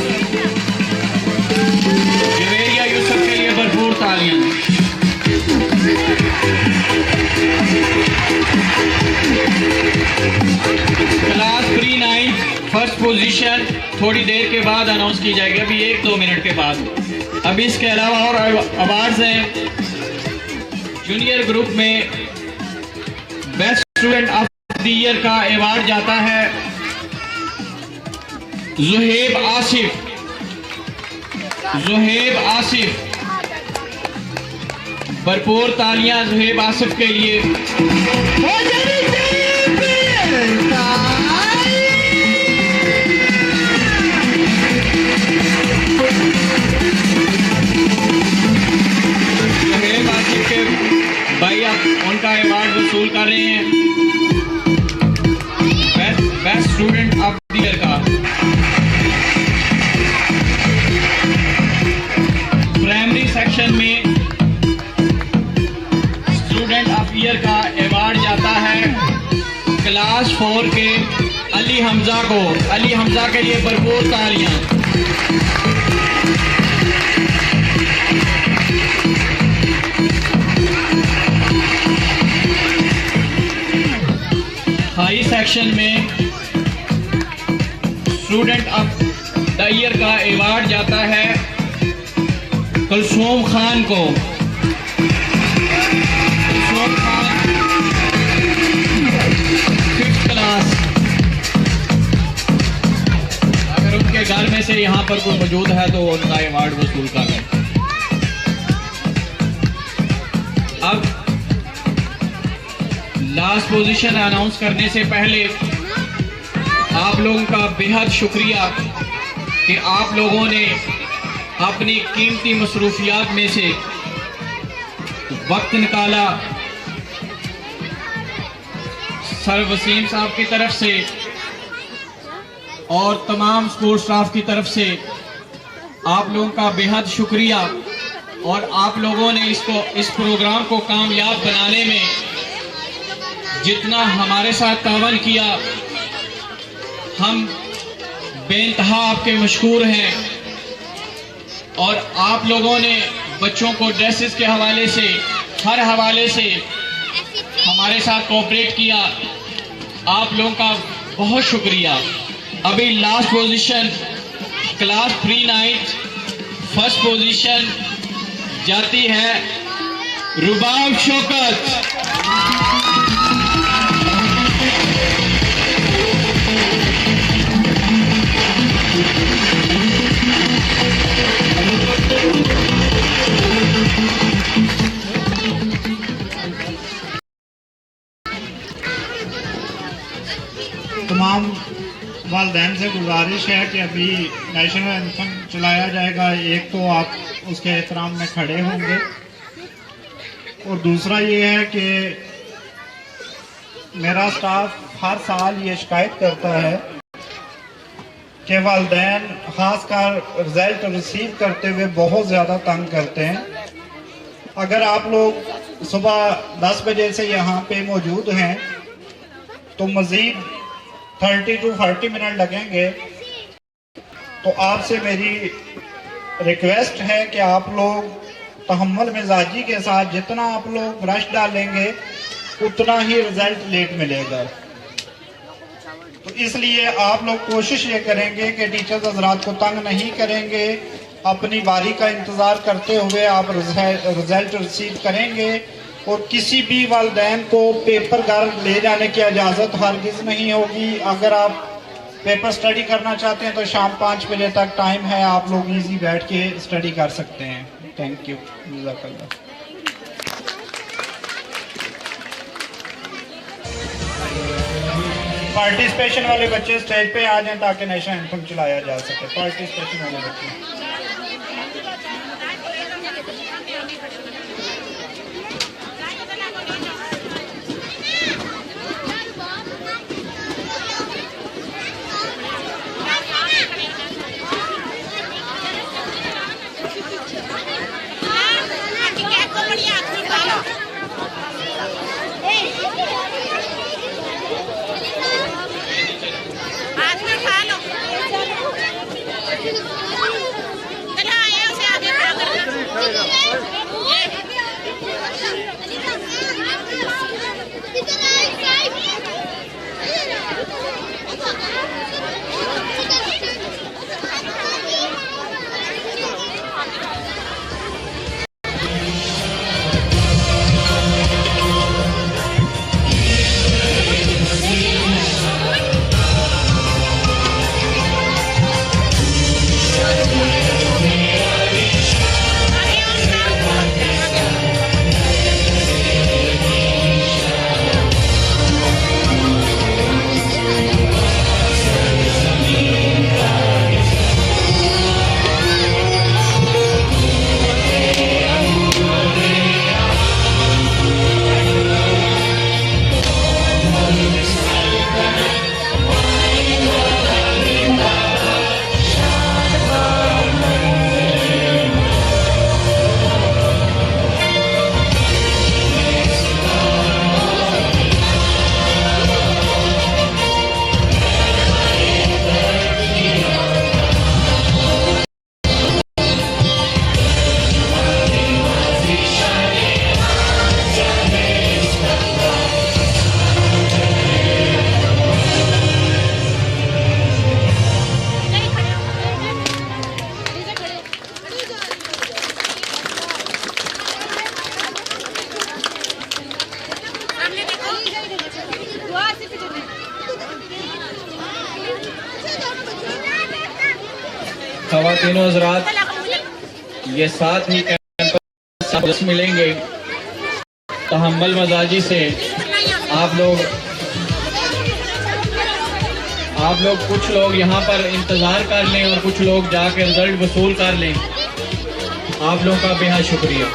के लिए भरपूर तालियां। क्लास प्री 9 फर्स्ट पोजीशन थोड़ी देर के बाद अनाउंस की जाएगी, अभी 1-2 मिनट के बाद। अभी इसके अलावा और अवार्ड्स हैं। जूनियर ग्रुप में best student of the year का अवार्ड जाता है जुहेब आसिफ। भरपूर तालियां जुहेब आसिफ के लिए। जुहेब आसिफ के भाई आप उनका अवार्ड वसूल कर रहे हैं best student of the year का। प्राइमरी सेक्शन में स्टूडेंट ऑफ ईयर का अवार्ड जाता है क्लास 4 के अली हमजा को। अली हमजा के लिए भरपूर तालियां। हाई सेक्शन में स्टूडेंट ऑफ द ईयर का अवार्ड जाता है कुलसूम खान को। Kulsoom Khan 5th class. अगर उनके घर में से यहाँ पर कोई मौजूद है तो उनका अवार्ड वसूल कर लें। अब लास्ट पोजीशन अनाउंस करने से पहले आप लोगों का बेहद शुक्रिया कि आप लोगों ने अपनी कीमती मसरूफियात में से वक्त निकाला। सर वसीम साहब की तरफ से और तमाम स्कूल स्टाफ की तरफ से आप लोगों का बेहद शुक्रिया। और आप लोगों ने इस प्रोग्राम को कामयाब बनाने में जितना हमारे साथ तावन किया, हम बेइंतहा आपके मशकूर हैं। और आप लोगों ने बच्चों को ड्रेसेस के हवाले से, हर हवाले से हमारे साथ कोऑपरेट किया। आप लोगों का बहुत शुक्रिया। अभी last position class pre 9 first position जाती है रुबाब शौकत। तमाम वालिदैन से गुजारिश है कि अभी नेशनल एंथम चलाया जाएगा। एक तो आप उसके एहतराम में खड़े होंगे और दूसरा ये है कि मेरा स्टाफ हर साल ये शिकायत करता है कि वालिदैन खासकर रिजल्ट रिसीव करते हुए बहुत ज़्यादा तंग करते हैं। अगर आप लोग सुबह 10 बजे से यहाँ पे मौजूद हैं तो मज़ीद 30 to 40 मिनट लगेंगे। तो आपसे मेरी रिक्वेस्ट है कि आप लोग तहम्मुल मिजाजी के साथ जितना आप लोग रश डालेंगे उतना ही रिजल्ट लेट मिलेगा। तो इसलिए आप लोग कोशिश ये करेंगे कि टीचर्स हजरात को तंग नहीं करेंगे। अपनी बारी का इंतज़ार करते हुए आप रिजल्ट रिसीव करेंगे। और किसी भी वालिदैन को पेपर घर ले जाने की इजाज़त हरगिज़ नहीं होगी। अगर आप पेपर स्टडी करना चाहते हैं तो शाम 5 बजे तक टाइम है, आप लोग इजी बैठ के स्टडी कर सकते हैं। Thank you. जज़ाकल्लाह। पार्टिसिपेशन वाले बच्चे स्टेज पे आ जाएं ताकि नेशनल एंथम चलाया जा सके। पार्टिसिपेशन वाले बच्चे हाथ में खा लो। चलो आए उसे आगे ख़वातीन और हज़रात, ये साथ ही कैंपस मिलेंगे तहम्मुल मजाजी से। आप लोग कुछ लोग यहाँ पर इंतज़ार कर लें और कुछ लोग जाकर रिजल्ट वसूल कर लें। आप लोगों का बेहद शुक्रिया।